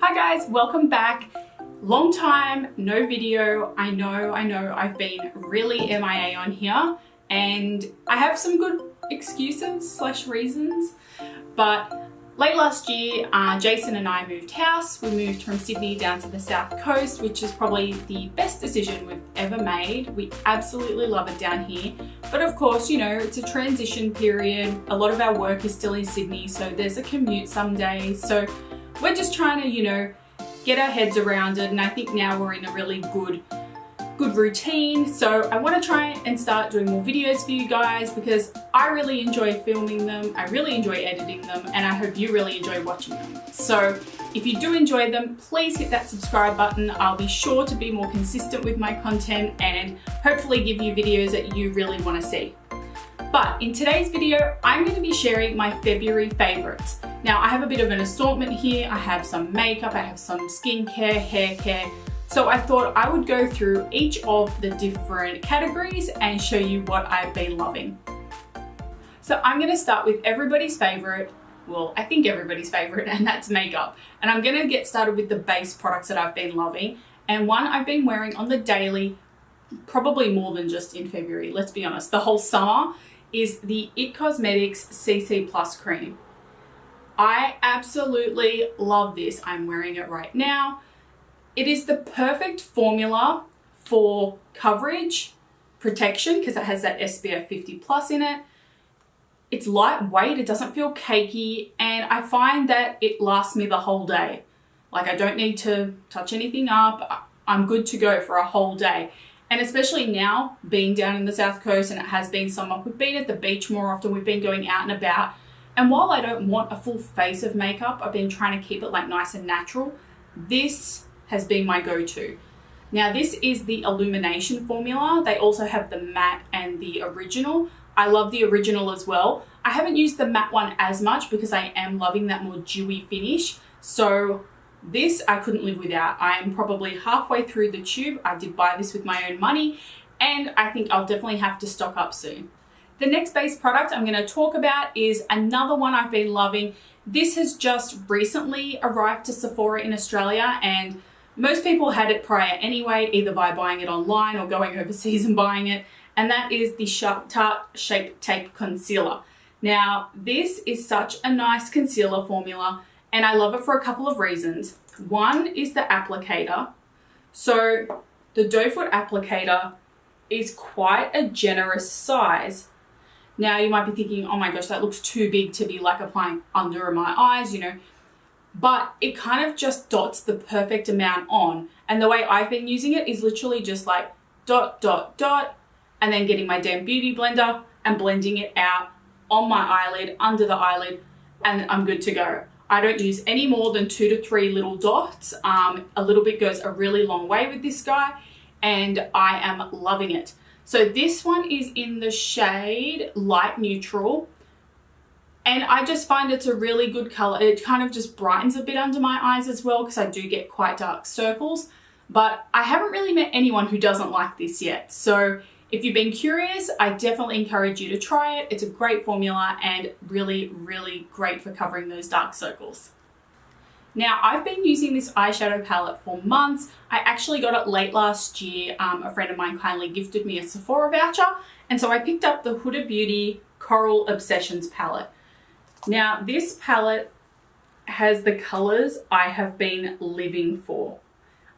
Hi guys, welcome back. Long time, no video. I know, I've been really MIA on here and I have some good excuses slash reasons, but late last year, Jason and I moved house. We moved from Sydney down to the south coast, which is probably the best decision we've ever made. We absolutely love it down here. But of course, you know, it's a transition period. A lot of our work is still in Sydney, so there's a commute some days. So we're just trying to, you know, get our heads around it. And I think now we're in a really good routine. So I want to try and start doing more videos for you guys because I really enjoy filming them. I really enjoy editing them, and I hope you really enjoy watching them. So if you do enjoy them, please hit that subscribe button. I'll be sure to be more consistent with my content and hopefully give you videos that you really want to see. But in today's video, I'm going to be sharing my February favorites. Now I have a bit of an assortment here. I have some makeup, I have some skincare, hair care. So I thought I would go through each of the different categories and show you what I've been loving. So I'm going to start with everybody's favorite. Well, I think everybody's favorite, and that's makeup. And I'm going to get started with the base products that I've been loving. And one I've been wearing on the daily, probably more than just in February, let's be honest, the whole summer, is the IT Cosmetics CC Plus Cream. I absolutely love this. I'm wearing it right now. It is the perfect formula for coverage, protection, because it has that SPF 50 plus in it. It's lightweight, it doesn't feel cakey, and I find that it lasts me the whole day. Like, I don't need to touch anything up. I'm good to go for a whole day. And especially now, being down in the south coast and it has been summer, we've been at the beach more often, we've been going out and about. And while I don't want a full face of makeup, I've been trying to keep it like nice and natural. This has been my go-to. Now this is the illumination formula. They also have the matte and the original. I love the original as well. I haven't used the matte one as much because I am loving that more dewy finish. So this I couldn't live without. I am probably halfway through the tube. I did buy this with my own money, and I think I'll definitely have to stock up soon. The next base product I'm going to talk about is another one I've been loving. This has just recently arrived to Sephora in Australia, and most people had it prior anyway, either by buying it online or going overseas and buying it, and that is the Tarte Shape Tape Concealer. Now, this is such a nice concealer formula, and I love it for a couple of reasons. One is the applicator. So the doe foot applicator is quite a generous size. Now you might be thinking, oh my gosh, that looks too big to be like applying under my eyes, you know, but it kind of just dots the perfect amount on. And the way I've been using it is literally just like dot, dot, dot, and then getting my damn beauty blender and blending it out on my eyelid, under the eyelid, and I'm good to go. I don't use any more than 2 to 3 little dots. A little bit goes a really long way with this guy, and I am loving it. So this one is in the shade Light Neutral, and I just find it's a really good color. It kind of just brightens a bit under my eyes as well because I do get quite dark circles, but I haven't really met anyone who doesn't like this yet. So if you've been curious, I definitely encourage you to try it. It's a great formula and really, really great for covering those dark circles. Now, I've been using this eyeshadow palette for months. I actually got it late last year. A friend of mine kindly gifted me a Sephora voucher, and so I picked up the Huda Beauty Coral Obsessions palette. Now, this palette has the colors I have been living for.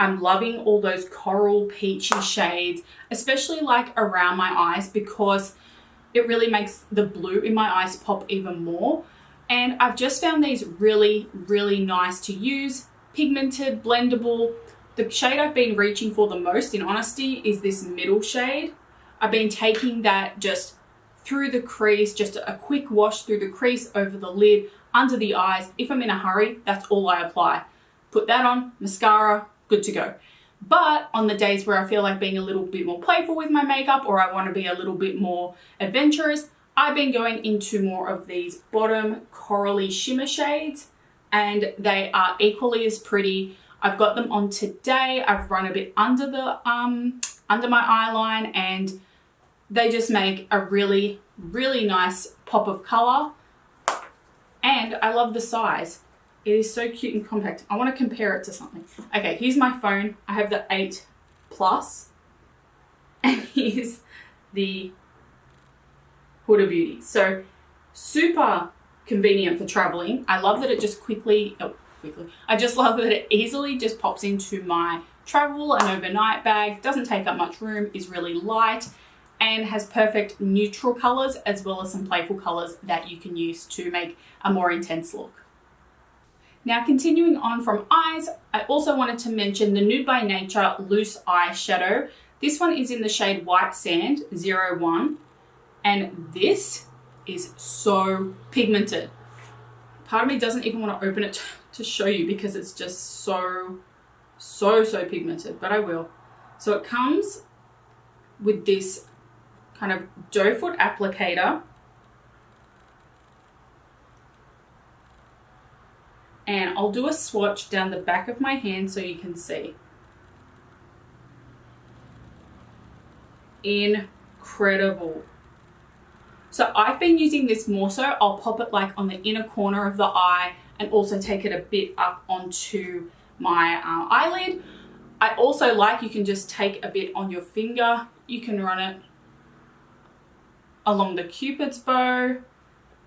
I'm loving all those coral peachy shades, especially like around my eyes, because it really makes the blue in my eyes pop even more. And I've just found these really, really nice to use, pigmented, blendable. The shade I've been reaching for the most, in honesty, is this middle shade. I've been taking that just through the crease, just a quick wash through the crease, over the lid, under the eyes. If I'm in a hurry, that's all I apply. Put that on, mascara, good to go. But on the days where I feel like being a little bit more playful with my makeup, or I want to be a little bit more adventurous, I've been going into more of these bottom corally shimmer shades, and they are equally as pretty. I've got them on today. I've run a bit under the under my eyeline, and they just make a really, really nice pop of color. And I love the size. It is so cute and compact. I want to compare it to something. Okay, here's my phone. I have the 8 Plus. And here's the Huda Beauty. So super convenient for traveling. I love that it just I just love that it easily just pops into my travel and overnight bag. Doesn't take up much room, is really light, and has perfect neutral colors as well as some playful colors that you can use to make a more intense look. Now, continuing on from eyes, I also wanted to mention the Nude by Nature Loose Eyeshadow. This one is in the shade White Sand 01, and this is so pigmented. Part of me doesn't even want to open it to show you because it's just so pigmented, but I will. So it comes with this kind of doe foot applicator, and I'll do a swatch down the back of my hand so you can see. Incredible. So I've been using this more so. I'll pop it like on the inner corner of the eye and also take it a bit up onto my eyelid. I also like, you can just take a bit on your finger. You can run it along the Cupid's bow.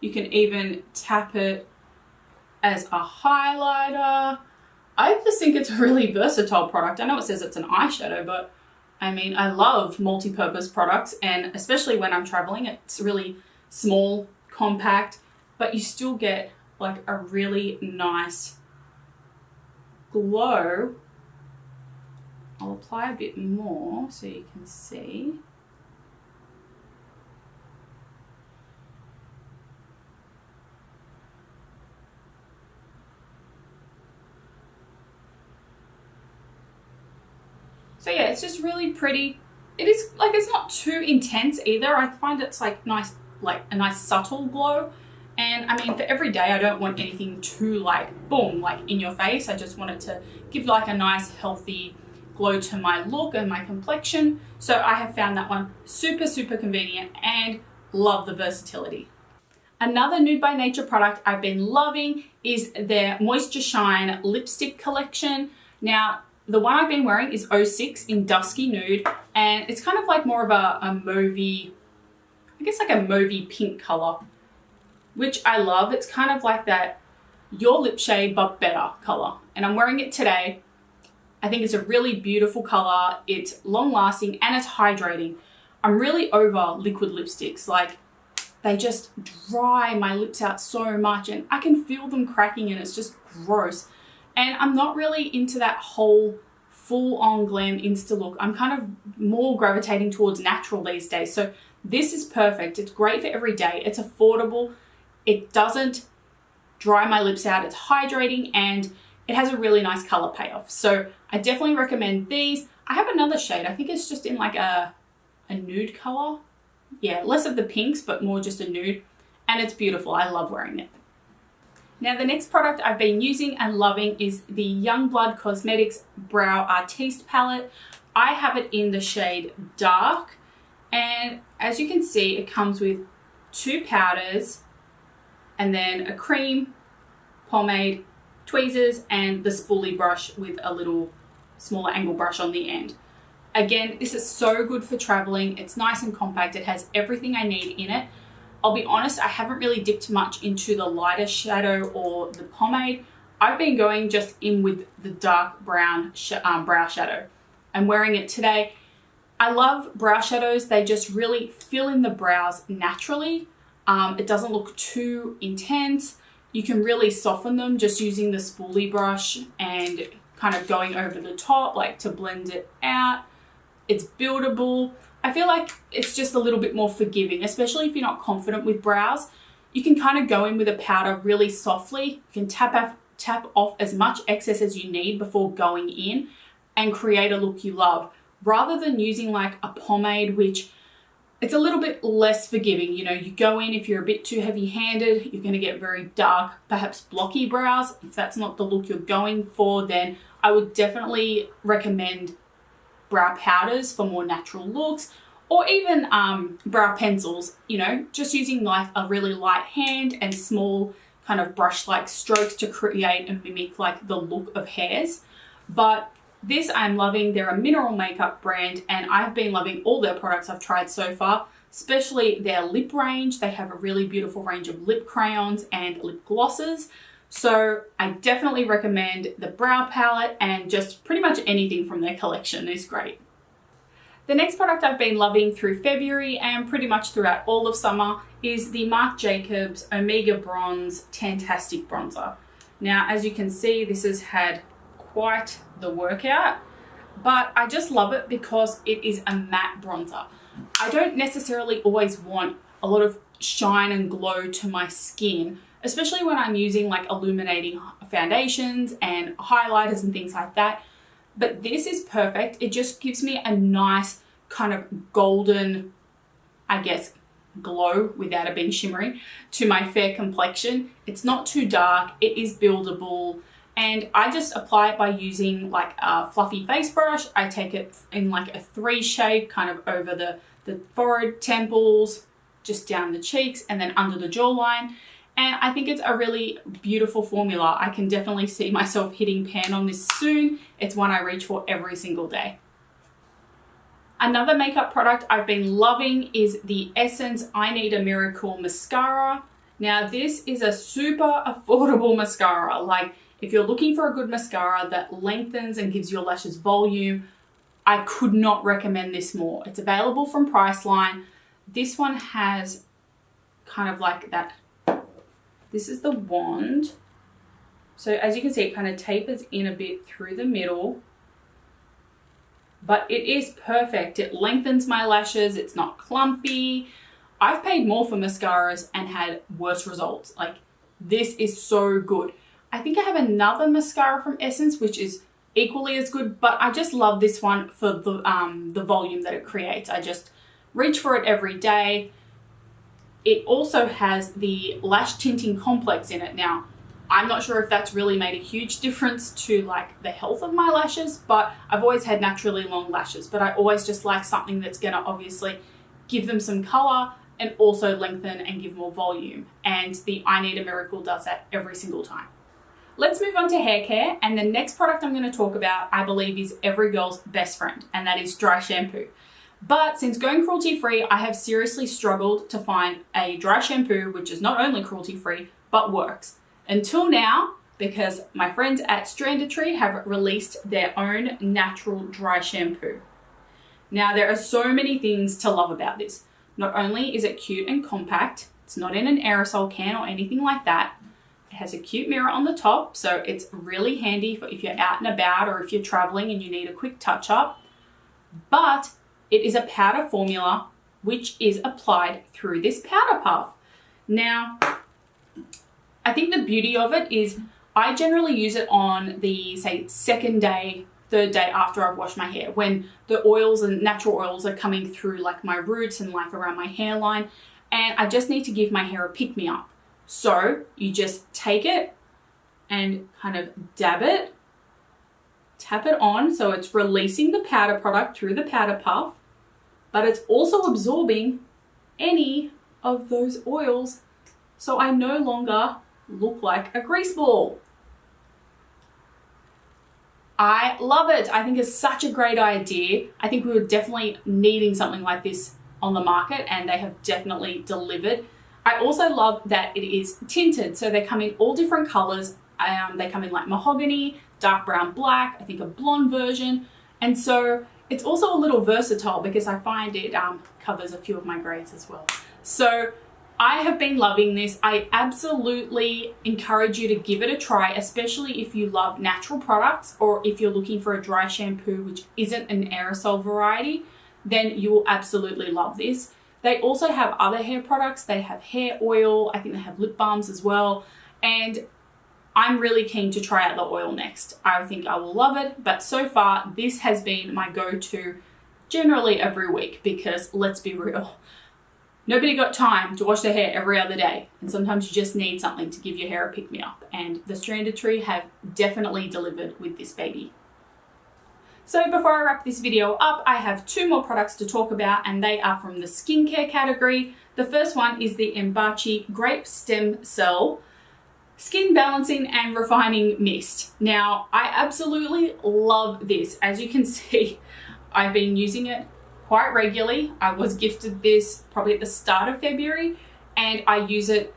You can even tap it as a highlighter. I just think it's a really versatile product. I know it says it's an eyeshadow, but I mean, I love multi-purpose products, and especially when I'm traveling, it's really small, compact, but you still get like a really nice glow. I'll apply a bit more so you can see. So yeah, it's just really pretty. It is like, it's not too intense either. I find it's like nice, like a nice subtle glow. And I mean, for every day, I don't want anything too like boom, like in your face. I just want it to give like a nice healthy glow to my look and my complexion. So I have found that one super convenient and love the versatility. Another Nude by Nature product I've been loving is their Moisture Shine lipstick collection. Now, the one I've been wearing is 06 in Dusky Nude, and it's kind of like more of a mauvey, I guess like a mauvey pink color, which I love. It's kind of like that your lip shade but better color, and I'm wearing it today. I think it's a really beautiful color. It's long lasting and it's hydrating. I'm really over liquid lipsticks. Like, they just dry my lips out so much and I can feel them cracking and it's just gross. And I'm not really into that whole full-on glam Insta look. I'm kind of more gravitating towards natural these days. So this is perfect. It's great for every day. It's affordable. It doesn't dry my lips out. It's hydrating and it has a really nice color payoff. So I definitely recommend these. I have another shade. I think it's just in like a nude color. Yeah, less of the pinks, but more just a nude. And it's beautiful. I love wearing it. Now, the next product I've been using and loving is the YOUNGBLOOD Cosmetics Brow Artiste palette. I have it in the shade Dark, and as you can see, it comes with 2 powders and then a cream, pomade, tweezers, and the spoolie brush with a little smaller angle brush on the end. Again, this is so good for traveling. It's nice and compact. It has everything I need in it. I'll be honest, I haven't really dipped much into the lighter shadow or the pomade. I've been going just in with the dark brown brow shadow. I'm wearing it today. I love brow shadows. They just really fill in the brows naturally. It doesn't look too intense. You can really soften them just using the spoolie brush and kind of going over the top, like to blend it out. It's buildable. I feel like it's just a little bit more forgiving, especially if you're not confident with brows. You can kind of go in with a powder really softly. You can tap off as much excess as you need before going in and create a look you love, rather than using like a pomade, which it's a little bit less forgiving. You know, you go in, if you're a bit too heavy-handed, you're going to get very dark, perhaps blocky brows. If that's not the look you're going for, then I would definitely recommend brow powders for more natural looks, or even brow pencils, you know, just using like a really light hand and small kind of brush-like strokes to create and mimic like the look of hairs. But this I'm loving. They're a mineral makeup brand and I've been loving all their products I've tried so far, especially their lip range. They have a really beautiful range of lip crayons and lip glosses. So I definitely recommend the brow palette, and just pretty much anything from their collection is great. The next product I've been loving through February and pretty much throughout all of summer is the Marc Jacobs Omega Bronze Tantastic Bronzer. Now, as you can see, this has had quite the workout, but I just love it because it is a matte bronzer. I don't necessarily always want a lot of shine and glow to my skin, especially when I'm using like illuminating foundations and highlighters and things like that. But this is perfect. It just gives me a nice kind of golden, I guess, glow without it being shimmery to my fair complexion. It's not too dark. It is buildable. And I just apply it by using like a fluffy face brush. I take it in like a 3 shape, kind of over the forehead, temples, just down the cheeks, and then under the jawline. And I think it's a really beautiful formula. I can definitely see myself hitting pan on this soon. It's one I reach for every single day. Another makeup product I've been loving is the Essence I Need a Miracle Mascara. Now this is a super affordable mascara. Like if you're looking for a good mascara that lengthens and gives your lashes volume, I could not recommend this more. It's available from Priceline. This one has kind of like that. This is the wand. So as you can see, it kind of tapers in a bit through the middle, but it is perfect. It lengthens my lashes. It's not clumpy. I've paid more for mascaras and had worse results. Like this is so good. I think I have another mascara from Essence, which is equally as good, but I just love this one for the volume that it creates. I just reach for it every day. It also has the lash tinting complex in it. Now, I'm not sure if that's really made a huge difference to like the health of my lashes, but I've always had naturally long lashes, but I always just like something that's gonna obviously give them some color and also lengthen and give more volume. And the I Need a Miracle does that every single time. Let's move on to hair care. And the next product I'm gonna talk about, I believe, is every girl's best friend, and that is dry shampoo. But since going cruelty-free, I have seriously struggled to find a dry shampoo which is not only cruelty-free, but works. Until now, because my friends at STRANDATORY have released their own natural dry shampoo. Now, there are so many things to love about this. Not only is it cute and compact, it's not in an aerosol can or anything like that. It has a cute mirror on the top, so it's really handy for if you're out and about or if you're traveling and you need a quick touch-up. But it is a powder formula which is applied through this powder puff. Now, I think the beauty of it is I generally use it on the, say, second day, third day after I've washed my hair, when the oils and natural oils are coming through like my roots and like around my hairline, and I just need to give my hair a pick-me-up. So you just take it and kind of dab it, tap it on, so it's releasing the powder product through the powder puff, but it's also absorbing any of those oils, so I no longer look like a grease ball. I love it. I think it's such a great idea. I think we were definitely needing something like this on the market, and they have definitely delivered. I also love that it is tinted, so they come in all different colors. They come in like mahogany, dark brown, black, I think a blonde version. And so it's also a little versatile because I find it covers a few of my grades as well. So I have been loving this. I absolutely encourage you to give it a try, especially if you love natural products or if you're looking for a dry shampoo which isn't an aerosol variety, then you will absolutely love this. They also have other hair products. They have hair oil. I think they have lip balms as well. And I'm really keen to try out the oil next. I think I will love it, but so far this has been my go-to generally every week because let's be real, nobody got time to wash their hair every other day, and sometimes you just need something to give your hair a pick-me-up, and the STRANDATORY have definitely delivered with this baby. So before I wrap this video up, I have 2 more products to talk about, and they are from the skincare category. The first one is the ENBACCI Grape Stem Cell Skin Balancing and Refining Mist. Now, I absolutely love this. As you can see, I've been using it quite regularly. I was gifted this probably at the start of February, and I use it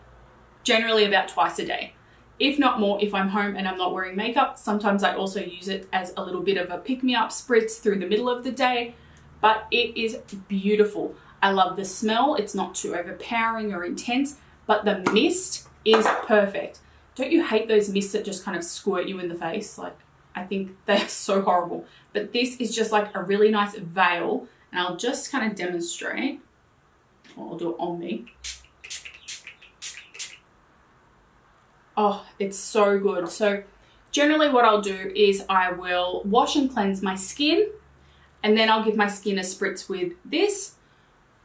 generally about twice a day. If not more, if I'm home and I'm not wearing makeup. Sometimes I also use it as a little bit of a pick-me-up spritz through the middle of the day, but it is beautiful. I love the smell. It's not too overpowering or intense, but the mist is perfect. Don't you hate those mists that just kind of squirt you in the face? Like, I think they're so horrible. But this is just like a really nice veil, and I'll just kind of demonstrate. Well, I'll do it on me. Oh, it's so good. So generally what I'll do is I will wash and cleanse my skin, and then I'll give my skin a spritz with this,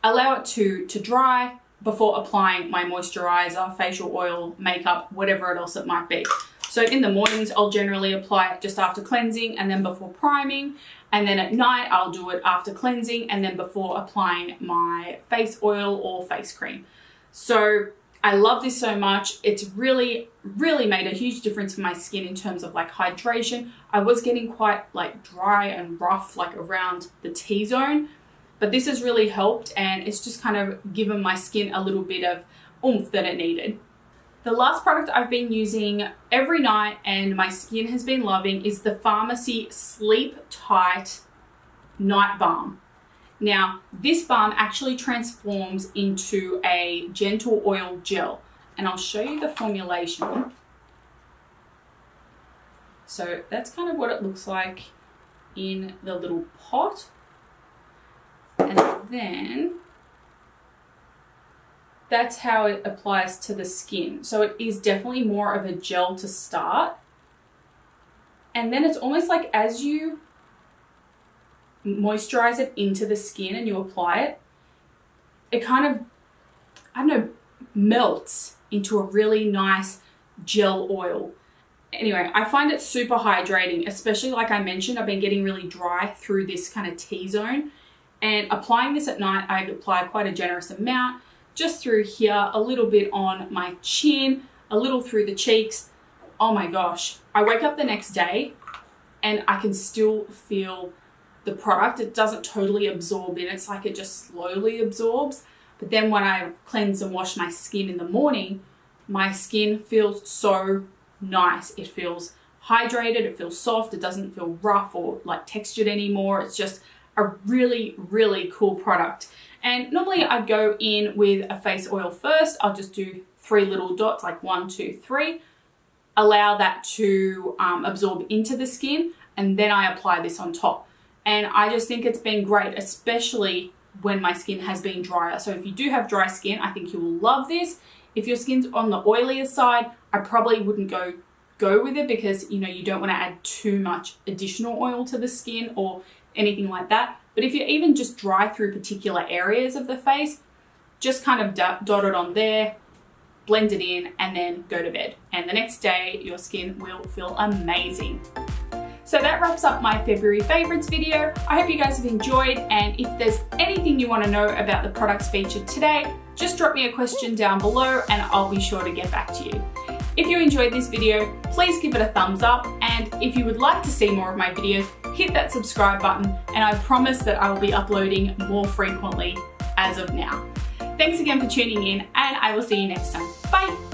allow it to dry before applying my moisturizer, facial oil, makeup, whatever else it might be. So in the mornings, I'll generally apply it just after cleansing and then before priming. And then at night, I'll do it after cleansing and then before applying my face oil or face cream. So I love this so much. It's really, really made a huge difference for my skin in terms of like hydration. I was getting quite like dry and rough like around the T-zone, but this has really helped, and it's just kind of given my skin a little bit of oomph that it needed. The last product I've been using every night and my skin has been loving is the Pharmacy Sleep Tight Night Balm. Now, this balm actually transforms into a gentle oil gel, and I'll show you the formulation. So that's kind of what it looks like in the little pot. And then that's how it applies to the skin. So it is definitely more of a gel to start. And then it's almost like as you moisturize it into the skin and you apply it, it kind of, I don't know, melts into a really nice gel oil. Anyway, I find it super hydrating, especially like I mentioned, I've been getting really dry through this kind of T-zone. And applying this at night, I apply quite a generous amount, just through here, a little bit on my chin, a little through the cheeks. Oh my gosh. I wake up the next day and I can still feel the product. It doesn't totally absorb in. It's like it just slowly absorbs. But then when I cleanse and wash my skin in the morning, my skin feels so nice. It feels hydrated, it feels soft, it doesn't feel rough or like textured anymore. It's just a really, really cool product. And normally I go in with a face oil first. I'll just do 3 little dots, like 1, 2, 3. Allow that to absorb into the skin, and then I apply this on top. And I just think it's been great, especially when my skin has been drier. So if you do have dry skin, I think you will love this. If your skin's on the oilier side, I probably wouldn't go with it, because you know you don't want to add too much additional oil to the skin or anything like that. But if you're even just dry through particular areas of the face, just kind of dot it on there, blend it in, and then go to bed. And the next day, your skin will feel amazing. So that wraps up my February favorites video. I hope you guys have enjoyed, and if there's anything you want to know about the products featured today, just drop me a question down below and I'll be sure to get back to you. If you enjoyed this video, please give it a thumbs up, and if you would like to see more of my videos, hit that subscribe button, and I promise that I will be uploading more frequently as of now. Thanks again for tuning in, and I will see you next time. Bye!